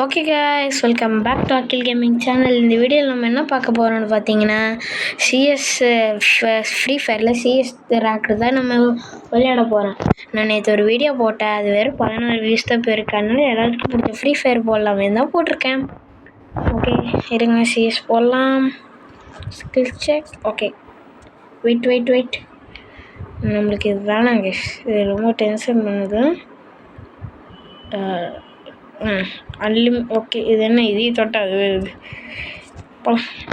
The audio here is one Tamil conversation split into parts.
Okay guys, welcome back to Akil gaming channel. இந்த வீடியோவில் நம்ம என்ன பார்க்க போகிறோம்னு பார்த்தீங்கன்னா, சிஎஸ் ஃப்ரீ ஃபயரில் சிஎஸ் ரேங்க் தான் நம்ம விளையாட போகிறோம். நான் நேற்று ஒரு வீடியோ போட்டேன், அது வெறும் 14 வியூஸ் தான் போயிருக்கு. அதனால எல்லாத்துக்கும் பிடிச்ச ஃப்ரீ ஃபயர் போடலாமே தான் போட்டிருக்கேன். ஓகே இருங்க, சிஎஸ் போடலாம். Skill check. ஓகே வெயிட் நம்மளுக்கு இது வேணாம் கைஸ், இது ரொம்ப டென்ஷன் பண்ணுது. ஓகே, இது என்ன இதையும் தொட்டா அது வருது.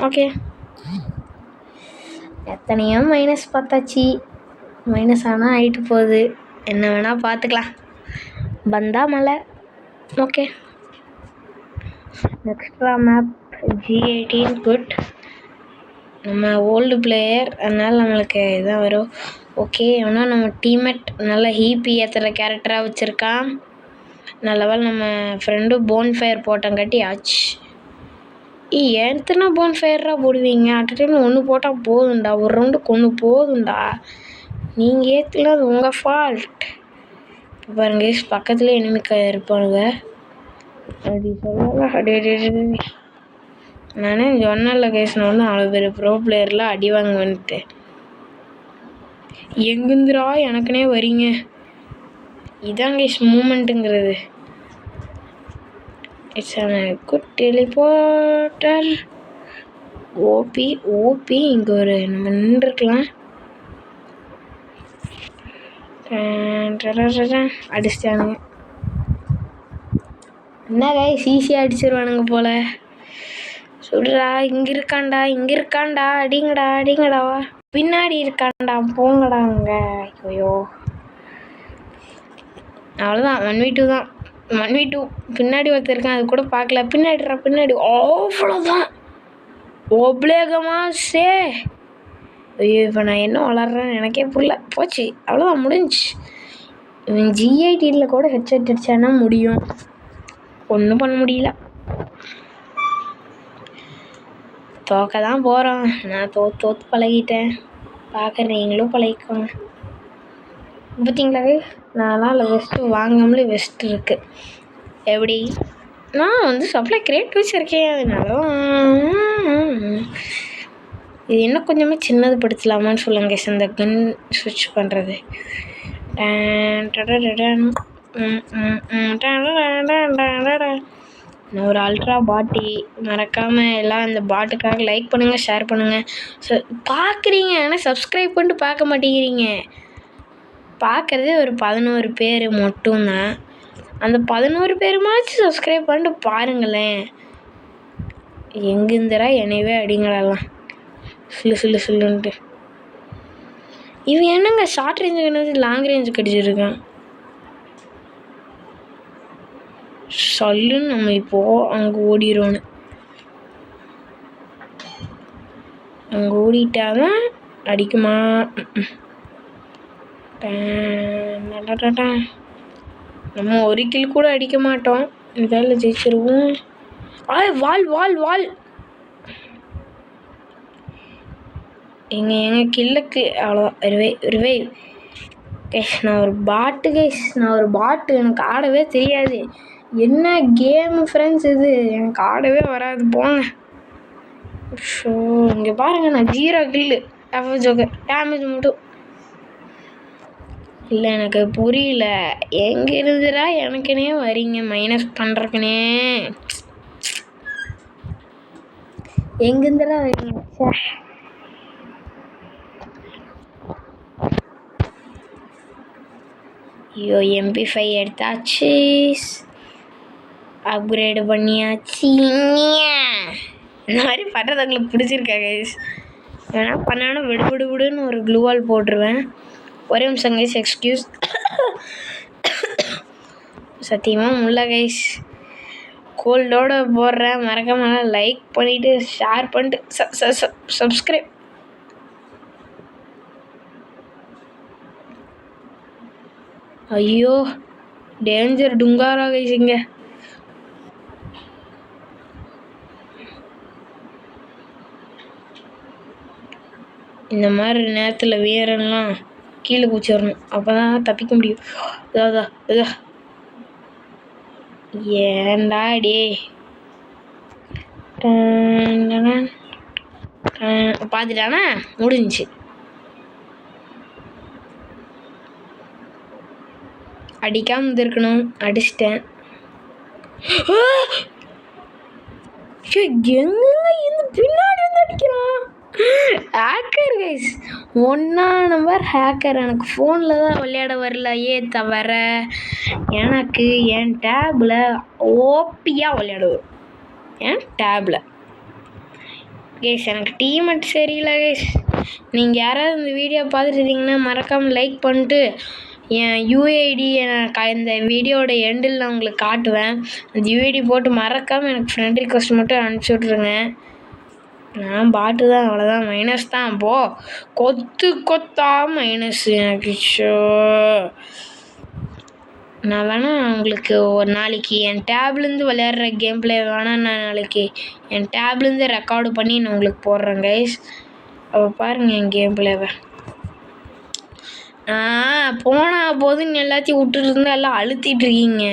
ஓகே, எத்தனையோ மைனஸ் பார்த்தாச்சு. மைனஸ் ஆனால் ஆகிட்டு போகுது, என்ன வேணால் பார்த்துக்கலாம். வந்தா மலை. Okay, extra map G18 good. நம்ம ஓல்டு பிளேயர், அதனால் நம்மளுக்கு இதான் வரும். ஓகே, ஆனால் நம்ம டீம்மேட் நல்ல ஹீபி ஏற்றுற கேரக்டராக வச்சுருக்கான். நல்லவேளை நம்ம ஃப்ரெண்டு போன் ஃபயர் போட்டங்காட்டி ஆச்சு. எத்தனை போன் ஃபயராக போடுவீங்க? அட் டைம் ஒன்று போட்டால் போதும்டா, ஒரு ரவுண்டுக்கு ஒன்று போதும்டா. நீங்கள் ஏற்றல, அது உங்கள் ஃபால்ட். இப்போ பாருங்க, பக்கத்துலேயே எனிமிக்கா இருப்பானுங்க. அப்படி சொல்லலாம். நானே சொன்னல கேஸ்னோன்னு அவ்வளோ பேர் ப்ரோ பிளேயர்லாம் அடி வாங்க வந்துட்டு. எங்குந்திரா எனக்குனே வரீங்க? இதான் கேஸ் மூமெண்ட்டுங்கிறது. It's a good teleporter. ஓபி இங்கே ஒரு நம்ம நின்றுருக்கலாம். அடிச்சிட்டானுங்க. என்ன கைஸ், ஈஸியாக அடிச்சிருவானுங்க போல. சொல்றா, இங்கே இருக்காண்டா, அடிங்கடாவா. பின்னாடி இருக்காண்டா, போங்கடா அங்கே. ஐயோ, அவ்வளோதான். 1v2 தான். 1v2 பின்னாடி ஒருத்தர் இருக்கான், அது கூட பார்க்கல. பின்னாடி அவ்வளோதான். ஒப்லேகமா சே. ஐயோ, இப்போ நான் என்ன வளர்றேன்னு எனக்கே புரியல. போச்சு, அவ்வளோதான், முடிஞ்சு. இவன் G18 கூட ஹெட்செட் அடிச்சானா முடியும், ஒன்றும் பண்ண முடியல. தோக்க தான் போகிறோம். நான் தோற்று பழகிட்டேன். பார்க்குற நீங்களும் பழகிக்கோங்க. பார்த்தீங்களா, நான்லாம் இல்லை வெஸ்ட்டு வாங்காமலே வெஸ்ட் இருக்குது. எப்படி? நான் வந்து சப்ளை கிரேட் வச்சுருக்கேன், அதனால இது இன்னும் கொஞ்சமே சின்னது படுத்தலாமான்னு சொல்லுங்க. இந்த கன் ஸ்விட்ச் பண்ணுறது. நான் ஒரு அல்ட்ரா பாட்டி. மறக்காமல் எல்லாம் இந்த பாட்டுக்காக லைக் பண்ணுங்கள், ஷேர் பண்ணுங்கள். பார்க்குறீங்க, ஆனால் சப்ஸ்கிரைப் பண்ணிட்டு பார்க்க மாட்டேங்கிறீங்க. பார்க்குறதே ஒரு 11 பேர் மட்டும்தான். அந்த 11 பேருமாச்சும் சப்ஸ்கிரைப் பண்ணிட்டு பாருங்களேன். எங்கேருந்துரா என்னையவே அடிங்களெல்லாம் சொல்லுன்ட்டு. இவன் என்னங்க ஷார்ட் ரேஞ்சுக்கு லாங் ரேஞ்சுக்கு அடிச்சிருக்கான். சொல்லுன்னு நம்ம இப்போது அங்கே ஓடிடுவோன்னு. அங்கே ஓடிட்டாதான் அடிக்குமா? நம்ம ஒரு கில் கூட அடிக்க மாட்டோம், இதால் ஜெயிச்சிருவோம். வால் எங்கள் கில்லுக்கு அவ்வளோதான். ரிவை கைஸ், நான் ஒரு பாட்டு. எனக்கு ஆடவே தெரியாது. என்ன கேமு ஃப்ரெண்ட்ஸ் இது, எனக்கு ஆடவே வராது, போங்க. ஷோ, இங்கே பாருங்கள், நான் 0 கில்லு. ஜோக்கர் டேமேஜ் மட்டும் இல்லை. எனக்கு புரியல, எங்கே இருந்துடா எனக்குனே வரீங்க மைனஸ் பண்ணுறக்குனே? எங்கேருந்துடா வரீங்க? ஐயோ, MP5 எடுத்தாச்சு, அப்கிரேடு பண்ணியாச்சு. இந்த மாதிரி பண்ணுறது உங்களுக்கு பிடிச்சிருக்கா கைஸ்? ஏன்னா பண்ணாலும் விடுன்னு ஒரு க்ளூவால் போட்டுருவேன். ஒரே நிமிஷம் கைஸ், எக்ஸ்கியூஸ். சத்தியமாக முல்ல கைஸ், கோல்டோடு போடுறேன். மறக்காமல் லைக் பண்ணிவிட்டு ஷேர் பண்ணிட்டு சப்ஸ்கிரைப். ஐயோ, டேஞ்சர் டுங்காரா கைஸ். இங்கே இந்த மாதிரி நேரத்தில் வீரன்லாம் கீழே குச்சிடணும், அப்போ தான் தப்பிக்க முடியும். ஏண்டா டே பார்த்துட்டானா முடிஞ்சிச்சு. அடிக்காம இருந்திருக்கணும், அடிச்சிட்டேன். எங்க இந்த பின்னாடி வந்து அடிக்கிறான். ஹேக்கர் கைஸ், 1ஆம் நம்பர் ஹேக்கர். எனக்கு ஃபோனில் தான் விளையாட வரலையே தவிர எனக்கு என் டேபில் ஓபியாக விளையாட வரும். என் டேபில் கைஸ் எனக்கு டீமெட் சரியில்லை கைஸ். நீங்கள் யாராவது இந்த வீடியோ பார்த்துருந்தீங்கன்னா மறக்காமல் லைக் பண்ணிட்டு என் யூஐடி இந்த வீடியோட எண்டில் நான் உங்களுக்கு காட்டுவேன். அந்த யூஐடி போட்டு மறக்காமல் எனக்கு ஃப்ரெண்ட் ரிக்வஸ்ட் மட்டும் அனுப்பிச்சி விட்ருங்க. நான் பாட்டு தான், அவ்வளோதான். மைனஸ் தான். கொத்தா மைனஸ் எனக்கு. நான் வேணால் உங்களுக்கு ஒரு நாளைக்கு என் டேப்லேருந்து விளையாடுற கேம் பிளே வேணால் நான் நாளைக்கு என் டேப்லேருந்து ரெக்கார்டு பண்ணி நான் உங்களுக்கு போடுறேன் கைஸ். அப்போ பாருங்கள் என் கேம் பிளேவை. போனால் போதுன்னு எல்லாத்தையும் விட்டுட்டு இருந்தால் எல்லாம் அழுத்திட்டு இருக்கீங்க.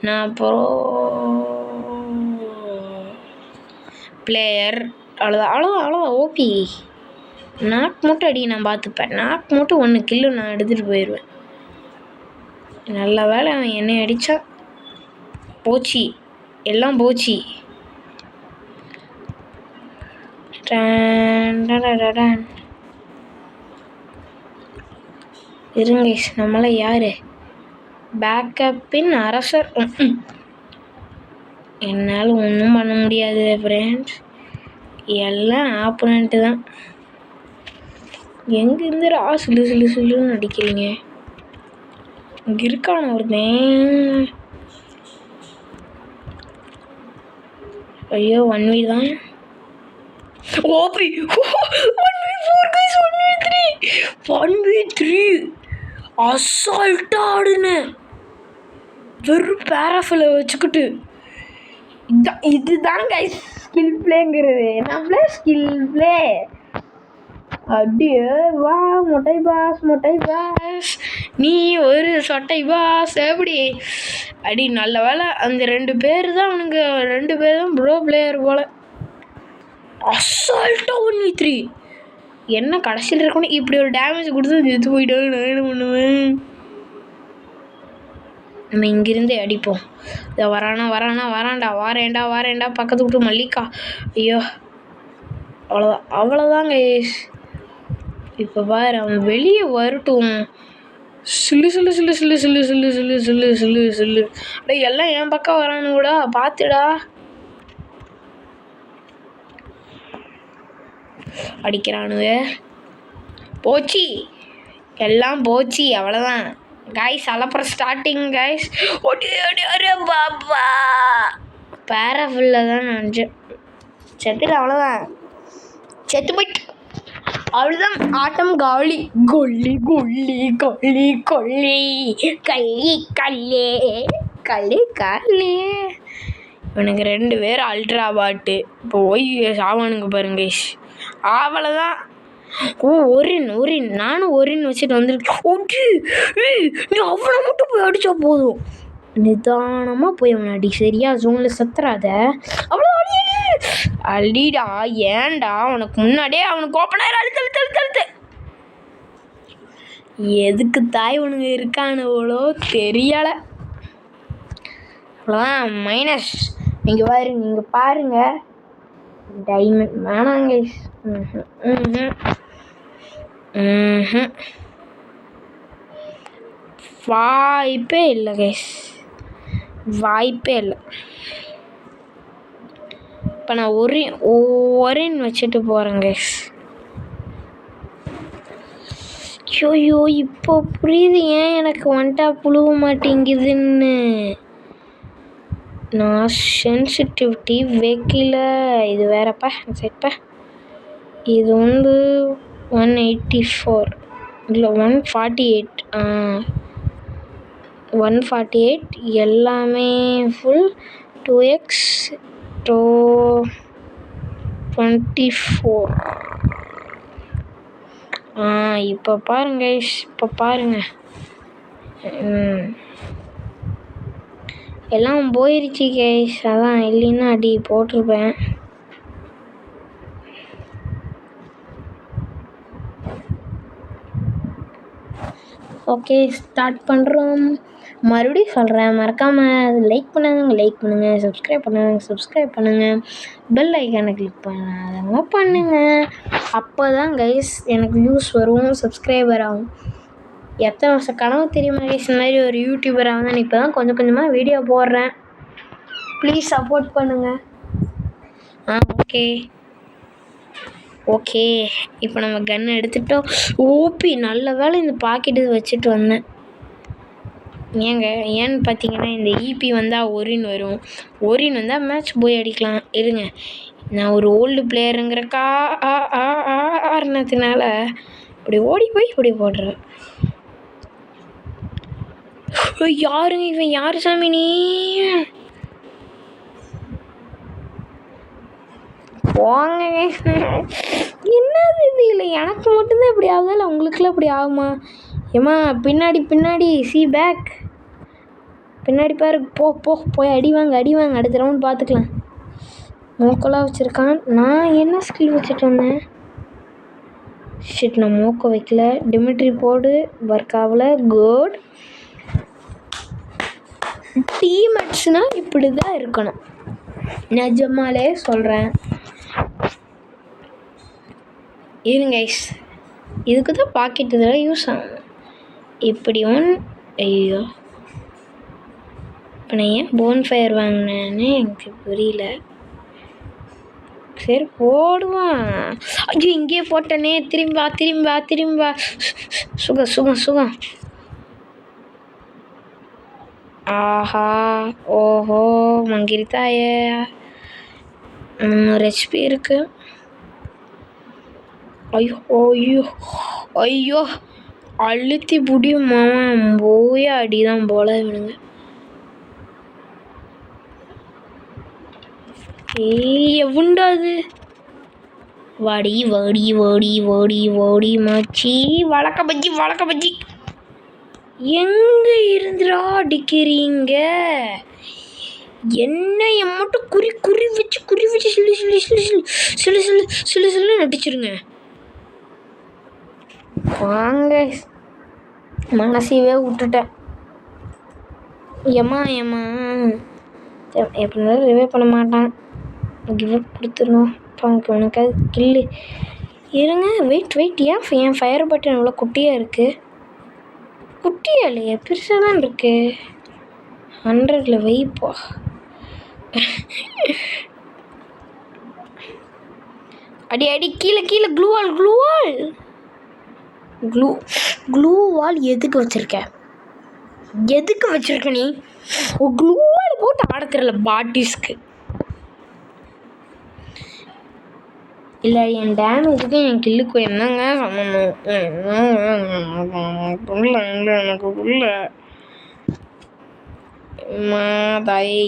நான் அப்புறம் பிளேயர் அவ்வளோதான் ஓபி. நாக் மட்டும் அடி நான் பார்த்துப்பேன். நாக் மட்டும் 1 கில்லு நான் எடுத்துகிட்டு போயிடுவேன். நல்ல வேலை அவன் என்னை அடித்தா போச்சு, எல்லாம் போச்சு. இருங்க நம்மள யாரு பேக்கப்பின் அரசர். என்னால் ஒன்றும் பண்ண முடியாது ஃப்ரெண்ட்ஸ், எல்லாம் ஆப்போனண்ட்டு தான். எங்கேருந்து சில்லுன்னு அடிக்கிறீங்க? இங்கே இருக்கான ஒருத்தன். ஐயோ 1v தான். ஓபி 1v4 guys, 1v3 அசால்ட்டாக ஆடுனேன். வெறும் பேராஃபில் வச்சுக்கிட்டு. இதுதான் கைஸ் ஸ்கில் பிளேங்கிறது. என்ன பிளே? Skill play. அப்படியே வா மொட்டை பாஸ், நீ ஒரு சொட்டை பாஸ். எப்படி அடி. நல்ல வேலை அந்த 2 பேர் தான், அவனுங்க 2 பேர் தான் ப்ரோ பிளேயர் போல். அசால்ட்டாக 1v3. என்ன கடைசியில் இருக்கணும் இப்படி ஒரு டேமேஜ் கொடுத்து எடுத்து போயிட்டாங்க. நான் என்ன பண்ணுவேன்? நம்ம இங்கிருந்து அடிப்போம். இதை வராண்டா வாரேண்டா பக்கத்து விட்டு மல்லிகா. ஐயோ அவ்வளோதான் கைஸ். இப்போ பாரு அவன் வெளியே வரட்டும். சில்லு அடே எல்லாம் என் பக்கம் வரானுங்கடா, பார்த்துடா. அடிக்கிறானுங்க. போச்சு, எல்லாம் போச்சு, அவ்வளோதான் கைஸ். அலப்புறம் starting guys. ஒரே பாப்பா பேராஃபில்ல தான் நினச்சேன். செத்துட்டு அவ்வளோதான், செத்து போயிட்டு அவ்வளோதான். ஆட்டம் காலி. கொல்லி கல்லி. இவனுக்கு 2 பேர் அல்ட்ரா பாட்டு. இப்போ சாவானுங்க பாருங்க கைஸ். அவ்வளோதான். ஒரின் நானும் ஒரின் வச்சுட்டு வந்துருக்கேன். நீ அவனை மட்டும் போய் அடித்தா போதும். நிதானமாக போய் அவனை அடி, சரியா? ஜோனில் சத்துறாத. அவ்வளோ அடிடா. ஏன்டா உனக்கு முன்னாடியே அவனுக்கு ஓப்பனாக அழுத்து. எதுக்கு தாய் உனக்கு இருக்கானுவளோ தெரியலை. அவ்வளோதான் மைனஸ். நீங்கள் பாருங்க டைமண்ட் வேணாங்க. வாய்ப்பே இல்லை கைஸ், வாய்ப்பே இல்லை. இப்போ நான் ஒரின் வச்சுட்டு போகிறேன் கைஸ். ஐயோ இப்போ புரியுது ஏன் எனக்கு வந்துட்டா புழுவ மாட்டேங்குதுன்னு. நான் சென்சிட்டிவிட்டி வைக்கல. இது வேறப்பா செட்ப்பா. இது வந்து 184 இல்லை 148. 148 எல்லாமே ஃபுல். 2x 24. இப்போ பாருங்க. எல்லாம் போயிருச்சு கைஸ். அதான் இல்லைன்னா அடி போட்டிருப்பேன். ஓகே, ஸ்டார்ட் பண்ணுறோம். மறுபடியும் சொல்கிறேன், மறக்காமல் லைக் பண்ணுங்கள், சப்ஸ்கிரைப் பண்ணுங்கள், பெல் ஐக்கானை கிளிக் பண்ணுங்கள். அப்போ தான் கைஸ் எனக்கு வியூஸ் வரும், சப்ஸ்கிரைபர் ஆகும். எத்தனை வருஷம் கனவு தெரியுமா கைஸ் இந்த மாதிரி ஒரு யூடியூபர் ஆகுதுன்னு. இப்போ தான் கொஞ்சம் கொஞ்சமாக வீடியோ போடுறேன். ப்ளீஸ் சப்போர்ட் பண்ணுங்கள். ஓகே இப்போ நம்ம கன் எடுத்துட்டோம். ஓபி நல்ல வேலை இந்த பாக்கெட்டு வச்சுட்டு வந்தேன். ஏன்னு பார்த்தீங்கன்னா இந்த ஈபி வந்தால் ஒரின் வரும். ஒரின் வந்தால் மேட்ச் போய் அடிக்கலாம். இருங்க, நான் ஒரு ஓல்டு பிளேயருங்கிற காரணத்தினால இப்படி ஓடி போய் இப்படி போடுறேன். யாருங்க இவன்? யாரு சாமி நீ? போங்க. என்னது இது? இல்லை எனக்கு மட்டும்தான் இப்படி ஆகுதா இல்லை உங்களுக்குலாம் இப்படி ஆகுமா? ஏம்மா பின்னாடி சி பேக் பின்னாடி பாரு. போய் அடி வாங்க. அடுத்த ரவுண்ட் பார்த்துக்கலாம். மோக்கெல்லாம் வச்சுருக்கான். நான் என்ன ஸ்கில் வச்சுட்டு வந்தேன்? ஷிட், நான் மோக்க வைக்கல. டிமிட்ரி போடு, ஒர்க் ஆகல. குட். டீம்மேட்ஸ்னால் இப்படி தான் இருக்கணும், நிஜமாலே சொல்கிறேன். இருங்க கைஸ், இதுக்கு தான் பாக்கெட் இதெல்லாம் யூஸ் ஆகும். இப்படி ஐயோ, இப்போ நான் ஏன் போன் ஃபயர் வாங்கினேன்னு எனக்கு புரியல. சரி போடுவான். ஐயோ, இங்கேயே போட்டனே. திரும்பி வா. சுகம். ஆஹா, ஓஹோ, மங்கிரித்தாய. 300 HP இருக்கு. ஐயோ அழுத்தி புடியுமா? போய அடிதான் போல இவனுங்க. எவுண்டாது? வாடி மாச்சி. வழக்க பஜ்ஜி. எங்க இருந்துடா அடிக்கிறீங்க? என்னைய மட்டும் குறி வச்சு சிலு நடிச்சிருங்க. வாங்க, மனசையே விட்டுட்டேன். ஏம்மா எப்படி இருந்தாலும் ரிவே பண்ண மாட்டான். கிவ் அப் கொடுத்துடணும். இப்போ உனக்கு அது கில்லு. இருங்க, வெயிட். என் ஃபயர் பட்டன் இவ்வளோ குட்டியாக இருக்குது? குட்டியாக இல்லையா, பெருசாக தான் இருக்கு. 100ல் வைப்பா. அடி கீழே. க்ளூ வால் எதுக்கு வச்சிருக்க நீ? க்ளூ வால் போட்டு ஆட தெரியல பாட்டிஸ்க்கு. இல்லை, என் டேமேஜுக்கு என் கில்லுக்கு என்னங்க சம்மந்தம்? எனக்கு புரியல. தாயே,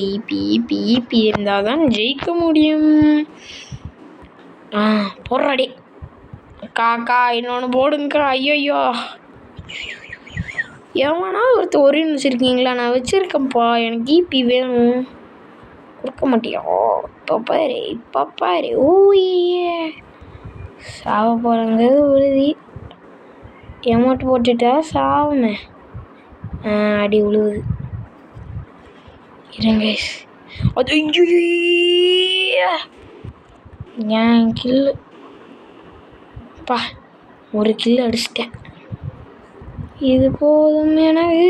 ஈபி இருந்தால் தான் ஜெயிக்க முடியும். போடுறாடி காக்கா, இன்னொன்று போடுங்கக்கா. ஐயோ, ஏமானா ஒருத்தர் ஒரின்னு வச்சுருக்கீங்களா? நான் வச்சுருக்கேன்ப்பா, எனக்கு ஈபி வேணும். கொடுக்க மாட்டியா? இப்போ பாரு. ஓயே, சாவ போகிறங்கிறது உறுதி. எமோட்டு போட்டுட்டா சாவுமே. அடி உழுவுது. இருங்க, அது ஏன் கில்லு பா, ஒரு கில்லு அடிச்சிட்டேன். இது போதும் எனக்கு.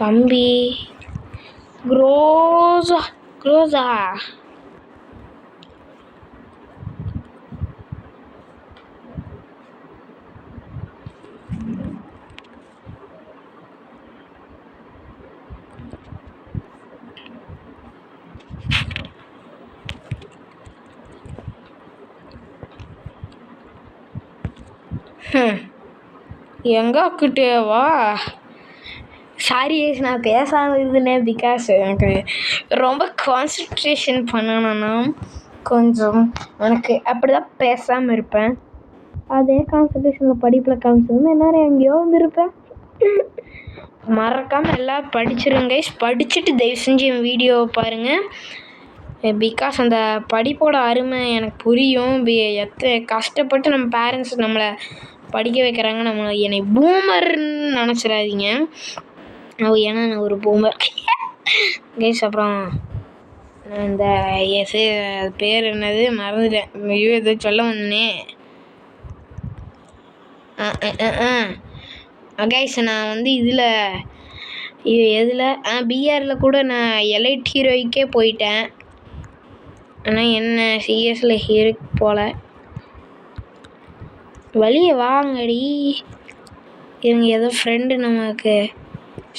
தம்பி க்ரோஸா எங்க கிட்டேவா? சாரி, நான் பேசாமல் இருந்தேன். பிகாஸ் எனக்கு ரொம்ப கான்சன்ட்ரேஷன் பண்ணணும்னா கொஞ்சம் எனக்கு அப்படி தான் பேசாமல் இருப்பேன். அதே கான்சன்ட்ரேஷனில் படிப்பில் காமிச்சிருந்தேன், எல்லோரும் எங்கேயோ வந்துருப்பேன். மறக்காமல் எல்லாம் படிச்சிருங்க கைஸ். படிச்சுட்டு தயவு செஞ்சு என் வீடியோவை பாருங்கள். பிகாஸ் அந்த படிப்போட அருமை எனக்கு புரியும். கஷ்டப்பட்டு நம்ம பேரண்ட்ஸ் நம்மளை படிக்க வைக்கிறாங்க. என்னை பூமர்ன்னு நினச்சிடாதீங்க. ஏன்னா நான் ஒரு பூமர் கைஸ். அப்புறம் இந்த பேர் என்னது மறந்துட்டேன். ஐயோ எதோ சொல்ல வந்தேனே. கைஸ் நான் வந்து எதில் பிஆரில் கூட நான் எலைட் ஹீரோய்க்கே போயிட்டேன். ஆனால் என்ன சிஎஸ்ல ஹீரோக்கு போல. வெளியே வாங்கடி. இவங்க ஏதோ ஃப்ரெண்டு நமக்கு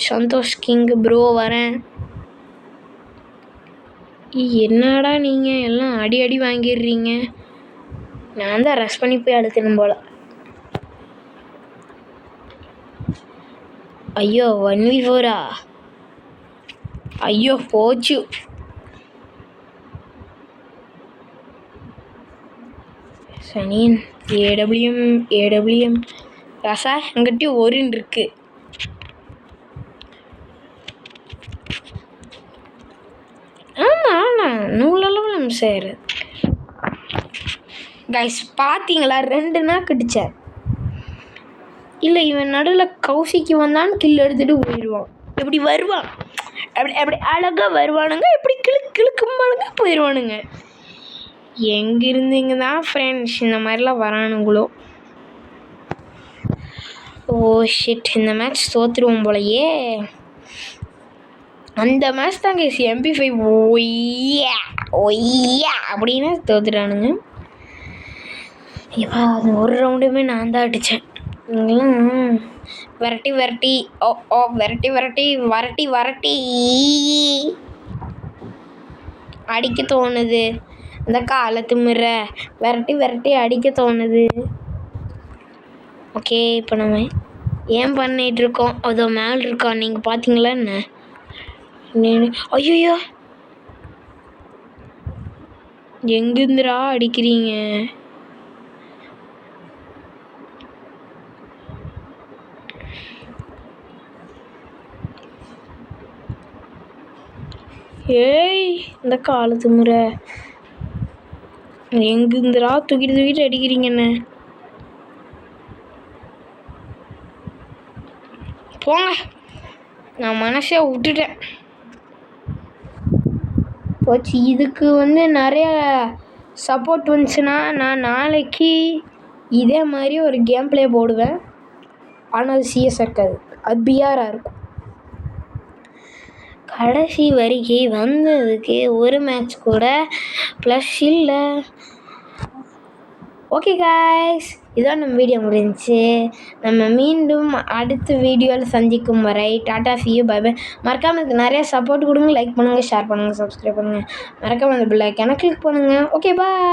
சந்தோஷ் கிங் ப்ரோ வரேன். என்னடா நீங்கள் எல்லாம் அடி வாங்கிடுறீங்க. நான் தான் ரஷ் பண்ணி போய் அழுத்தணும் போல். ஐயோ 1v4 ஐயோ போச்சு. சனியன் ஏடபிள்யூஎம் ரசா எங்கிட்டயும் ஒருன்னு இருக்கு. ஆமாம் நூலளவு சார் கைஸ் பார்த்தீங்களா 2 நாள் கிடிச்சார். இல்லை இவன் நடுவில் கௌசிக்கு வந்தான்னு கில் எடுத்துகிட்டு போயிடுவான். எப்படி வருவான், அப்படி அழகாக வருவானுங்க. எப்படி கிளுக்குமானுங்க போயிடுவானுங்க. எங்கிருந்து இங்கே தான் ஃப்ரெண்ட்ஸ் இந்த மாதிரிலாம் வரானுங்களோ. ஓ ஷிட், இந்த மேட்ச் தோற்றுருவோம் போலையே. அந்த மேட்ச் தாங்க MP5 ஒய்யா அப்படின்னு தோத்துட்டானுங்க. இப்போ அது ஒரு ரவுண்டுமே நான் தான் அடித்தேன். விரட்டி அடிக்க தோணுது. இந்த காலத்து முறை விரட்டி அடிக்க தோணுது. ஓகே இப்போ நம்ம ஏன் பண்ணிகிட்ருக்கோம். அதோ மேலே இருக்கோம். நீங்கள் பார்த்தீங்களா என்ன? ஐயோ எங்கிருந்துடா அடிக்கிறீங்க? ஏய் இந்த காலத்து முறை எங்கிருந்துடா தூக்கிட்டு அடிக்கிறீங்கண்ணே? போங்க, நான் மனசே விட்டுட்டேன். போச்சு. இதுக்கு வந்து நிறைய சப்போர்ட் வந்துச்சுன்னா நான் நாளைக்கு இதே மாதிரி ஒரு கேம் பிளே போடுவேன். ஆனால் அது சிஎஸ் இருக்காது, அது பிஆராக இருக்கும். கடைசி வரைக்கு வந்ததுக்கு ஒரு மேட்ச் கூட ப்ளஸ் இல்லை. ஓகே காய்ஸ், இதான் நம்ம வீடியோ முடிஞ்சிச்சு. நம்ம மீண்டும் அடுத்த வீடியோவில் சந்திக்கும் வரை Tata see you bye bye. மறக்காமல் இதுக்கு நிறைய சப்போர்ட் கொடுங்க. லைக் பண்ணுங்கள், ஷேர் பண்ணுங்கள், சப்ஸ்கிரைப் பண்ணுங்கள். மறக்காமல் அந்த பெல் ஐக்கானை கிளிக் பண்ணுங்கள். Okay bye.